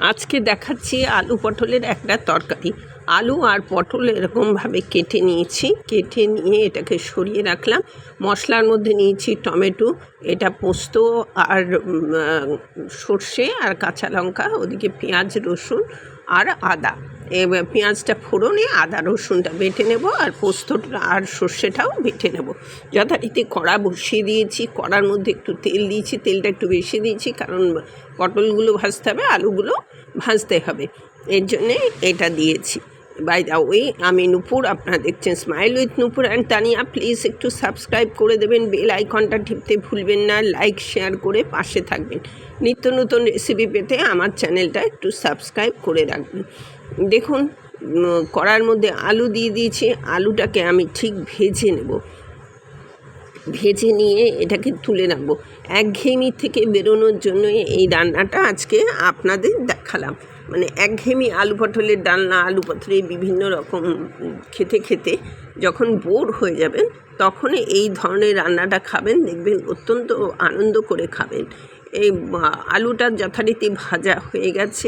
আজকে দেখাচ্ছি আলু পটলের একটা তরকারি। আলু আর পটল এরকমভাবে কেটে নিয়েছি, কেটে নিয়ে এটাকে সরিয়ে রাখলাম। মশলার মধ্যে নিয়েছি টমেটো, এটা পোস্ত আর সর্ষে আর কাঁচা লঙ্কা, ওদিকে পেঁয়াজ রসুন আর আদা। এবার পেঁয়াজটা ফোড়নে আদা রসুনটা বেটে নেব, আর পোস্তটা আর সর্ষেটাও বেটে নেব। যথারীতি কড়া বসিয়ে দিয়েছি, কড়ার মধ্যে একটু তেল দিয়েছি, তেলটা একটু বেশি দিয়েছি কারণ পটলগুলো ভাজতে হবে, আলুগুলো ভাজতে হবে, এর জন্যে এটা দিয়েছি। বাই দা ওয়ে, আমি নূপুর, আপনারা দেখছেন smile with Nupur and Tania. Please একটু সাবস্ক্রাইব করে দেবেন, বেল আইকনটা টিপতে ভুলবেন না, লাইক শেয়ার করে পাশে থাকবেন। নিত্য নতুন রেসিপি পেতে আমার চ্যানেলটা একটু সাবস্ক্রাইব করে রাখবেন। দেখুন, কড়ার মধ্যে আলু দিয়ে দিয়েছি, আলুটাকে আমি ঠিক ভেজে নেব। ভেজে নিয়ে এটাকে তুলে রাখবো। একঘেয়েমি থেকে বেরোনোর জন্য এই রান্নাটা আজকে আপনাদের দেখালাম। মানে একঘেয়েমি আলু পটলের ডালনা, আলু পটলের বিভিন্ন রকম খেতে খেতে যখন বোর হয়ে যাবেন, তখন এই ধরনের রান্নাটা খাবেন, দেখবেন অত্যন্ত আনন্দ করে খাবেন। এই আলুটা যথারীতি ভাজা হয়ে গেছে।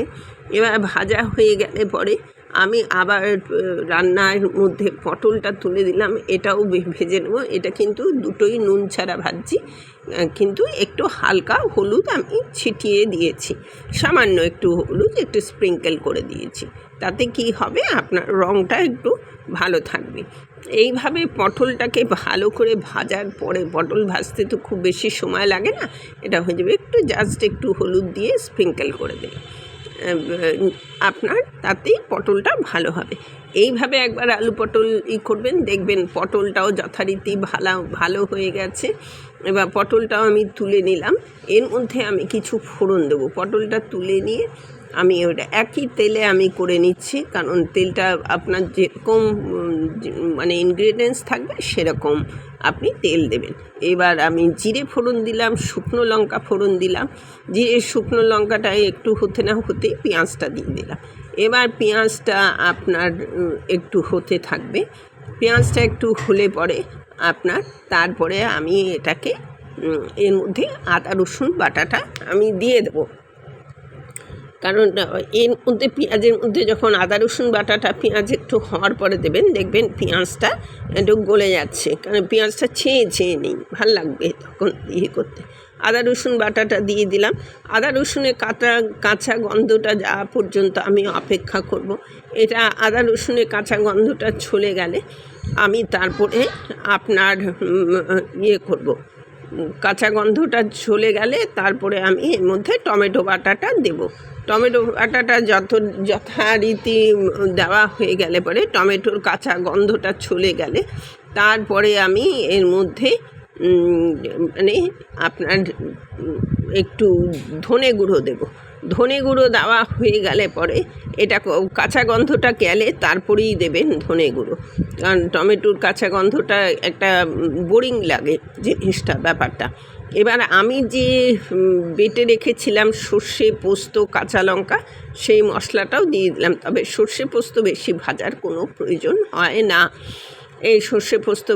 এবার ভাজা হয়ে গেলে পরে আমি আবার রান্নার মধ্যে পটলটা তুলে দিলাম, এটাও ভেজে নেব। এটা কিন্তু দুটোই নুন ছাড়া ভাজছি, কিন্তু একটু হালকা হলুদ আমি ছিটিয়ে দিয়েছি, সামান্য একটু হলুদ একটু স্প্রিঙ্কেল করে দিয়েছি। তাতে কি হবে, আপনার রঙটা একটু ভালো থাকবে। এইভাবে পটলটাকে ভালো করে ভাজার পরে, পটল ভাজতে তো খুব বেশি সময় লাগে না, এটা হয়ে যাবে। একটু জাস্ট একটু হলুদ দিয়ে স্প্রিঙ্কেল করে দিলাম, আপনার তাতেই পটলটা ভালো হবে। এইভাবে একবার আলু পটল করবেন, দেখবেন পটলটাও যথারীতি ভালো হয়ে গেছে। এবার পটলটাও আমি তুলে নিলাম, এর মধ্যে আমি কিছু ফোড়ন দেবো। পটলটা তুলে নিয়ে আমি ওটা একই তেলে আমি করে নিচ্ছি, কারণ তেলটা আপনার যেরকম মানে ইনগ্রেডিয়েন্টস থাকবে সেরকম আপনি তেল দেবেন। এবার আমি জিরে ফোড়ন দিলাম, শুকনো লঙ্কা ফোড়ন দিলাম। জিরে শুকনো লঙ্কাটা একটু হতে না হতেই পেঁয়াজটা দিয়ে দিলাম। এবার পেঁয়াজটা আপনার একটু হতে থাকবে, পেঁয়াজটা একটু হলে পরে আপনার তারপরে আমি এটাকে এর মধ্যে আদা রসুন বাটাটা আমি দিয়ে দেবো। কারণ এর মধ্যে পেঁয়াজের মধ্যে যখন আদা রসুন বাটাটা পেঁয়াজ একটু হওয়ার পরে দেবেন, দেখবেন পেঁয়াজটা একটু গলে যাচ্ছে, কারণ পেঁয়াজটা ছেয়ে নেই, ভাল লাগবে তখন করতে। আদা রসুন বাটাটা দিয়ে দিলাম। আদা রসুনের কাঁচা গন্ধটা যাওয়া পর্যন্ত আমি অপেক্ষা করব। এটা আদা রসুনের কাঁচা গন্ধটা চলে গেলে আমি তারপরে আপনার করব, কাঁচা গন্ধটা চলে গেলে তারপরে আমি এর মধ্যে টমেটো বাটাটা দেব। টমেটো বাটাটা যথারীতি দেওয়া হয়ে গেলে পরে, টমেটোর কাঁচা গন্ধটা চলে গেলে তারপরে আমি এর মধ্যে মানে আপনার একটু ধনে গুঁড়ো দেব। ধনে গুঁড়ো দেওয়া হয়ে গেলে পরে, এটা কাঁচা গন্ধটা গেলে তারপরেই দেবেন ধনে গুঁড়ো, কারণ টমেটোর কাঁচা গন্ধটা একটা বোরিং লাগে জিনিসটা, ব্যাপারটা। এবার আমি যে বেটে রেখেছিলাম সর্ষে পোস্ত কাঁচা লঙ্কা, সেই মশলাটাও দিয়ে দিলাম। তবে সর্ষে পোস্ত বেশি ভাজার কোনো প্রয়োজন হয় না। এই সর্ষে পোস্ত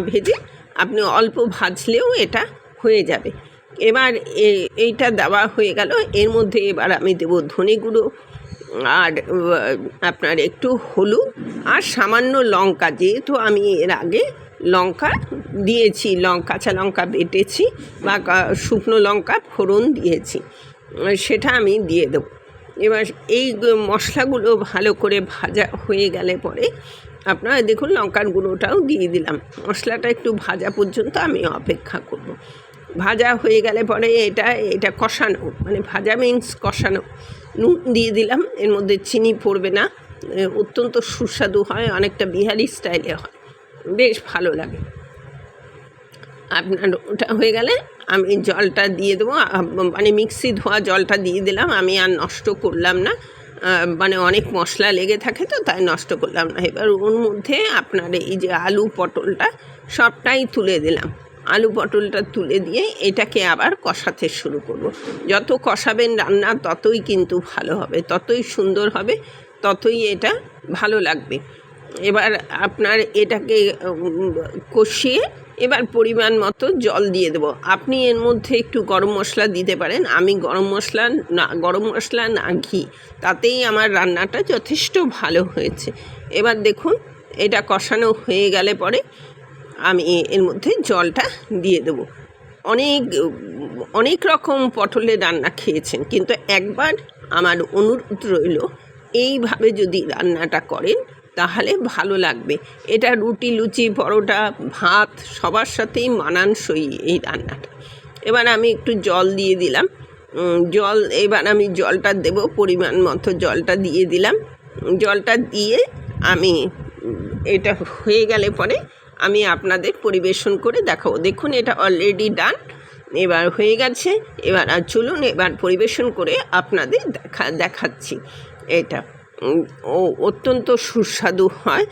ভেজে আপনি অল্প ভাজলেও এটা হয়ে যাবে। এবার এইটা দেওয়া হয়ে গেল, এর মধ্যে এবার আমি দেবো ধনে গুঁড়ো আর আপনার একটু হলুদ আর সামান্য লঙ্কা, যেহেতু আমি এর আগে লঙ্কা দিয়েছি, কাঁচা লঙ্কা বেটেছি বা শুকনো লঙ্কা ফোড়ন দিয়েছি, সেটা আমি দিয়ে দেবো। এবার এই মশলাগুলো ভালো করে ভাজা হয়ে গেলে পরে আপনারা দেখুন লঙ্কার গুঁড়োটাও দিয়ে দিলাম। মশলাটা একটু ভাজা পর্যন্ত আমি অপেক্ষা করব। ভাজা হয়ে গেলে পরে এটা কষানো, মানে ভাজা মিন্স কষানো। নুন দিয়ে দিলাম, এর মধ্যে চিনি পড়বে না, অত্যন্ত সুস্বাদু হয়, অনেকটা বিহারি স্টাইলে হয়, বেশ ভালো লাগে। আপনার ওটা হয়ে গেলে আমি জলটা দিয়ে দেবো, মানে মিক্সি ধোয়া জলটা দিয়ে দিলাম। আমি আর নষ্ট করলাম না, মানে অনেক মশলা লেগে থাকে তো, তাই নষ্ট করলাম না। এবার ওর মধ্যে আপনার এই যে আলু পটলটা সবটাই তুলে দিলাম। আলু পটলটা তুলে দিয়ে এটাকে আবার কষাতে শুরু করব। যত কষাবেন রান্না ততই কিন্তু ভালো হবে, ততই সুন্দর হবে, ততই এটা ভালো লাগবে। এবার আপনার এটাকে কষিয়ে এবার পরিমাণ মতো জল দিয়ে দেবো। আপনি এর মধ্যে একটু গরম মশলা দিতে পারেন। আমি গরম মশলা না ঘি, তাতেই আমার রান্নাটা যথেষ্ট ভালো হয়েছে। এবার দেখুন এটা কষানো হয়ে গেলে পরে আমি এর মধ্যে জলটা দিয়ে দেবো। অনেক রকম পটলের রান্না খেয়েছেন, কিন্তু একবার আমার অনুরোধ রইল এইভাবে যদি রান্নাটা করেন তাহলে ভালো লাগবে। এটা রুটি, লুচি, পরোটা, ভাত সবার সাথেই মানানসই এই রান্নাটা। এবার আমি একটু জল দিয়ে দিলাম। এবার আমি জলটা দেব, পরিমাণ মতো জলটা দিয়ে দিলাম। জলটা দিয়ে আমি এটা হয়ে গেলে পরে আমি আপনাদের পরিবেশন করে দেখাবো। দেখুন এটা অলরেডি ডান, এবার হয়ে গেছে। এবার চলুন এবার পরিবেশন করে আপনাদের দেখাচ্ছি। এটা অত্যন্ত সুস্বাদু হয়।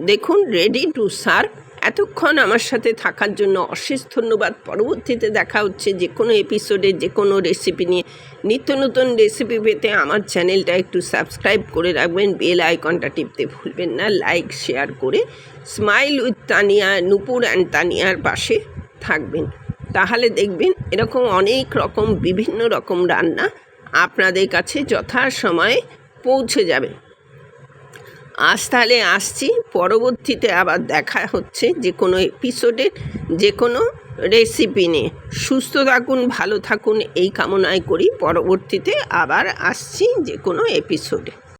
দেখুন রেডি টু সার্ভ। এতক্ষণ আমার সাথে থাকার জন্য অশেষ ধন্যবাদ। পরবর্তীতে দেখা হচ্ছে যে কোনো এপিসোডে যে কোনো রেসিপি নিয়ে। নিত্য নতুন রেসিপি পেতে আমার চ্যানেলটা একটু সাবস্ক্রাইব করে রাখবেন, বেল আইকনটা টিপতে ভুলবেন না, লাইক শেয়ার করে smile with Tania, Nupur and তানিয়ার পাশে থাকবেন। তাহলে দেখবেন এরকম অনেক রকম বিভিন্ন রকম রান্না আপনাদের কাছে যথাসময়ে পৌঁছে যাবে। আজ তাহলে আসছি, পরবর্তীতে আবার দেখা হচ্ছে যে কোনো এপিসোডের যে কোনো রেসিপি নিয়ে। সুস্থ থাকুন, ভালো থাকুন এই কামনায় করি। পরবর্তীতে আবার আসছি যে কোনো এপিসোডে।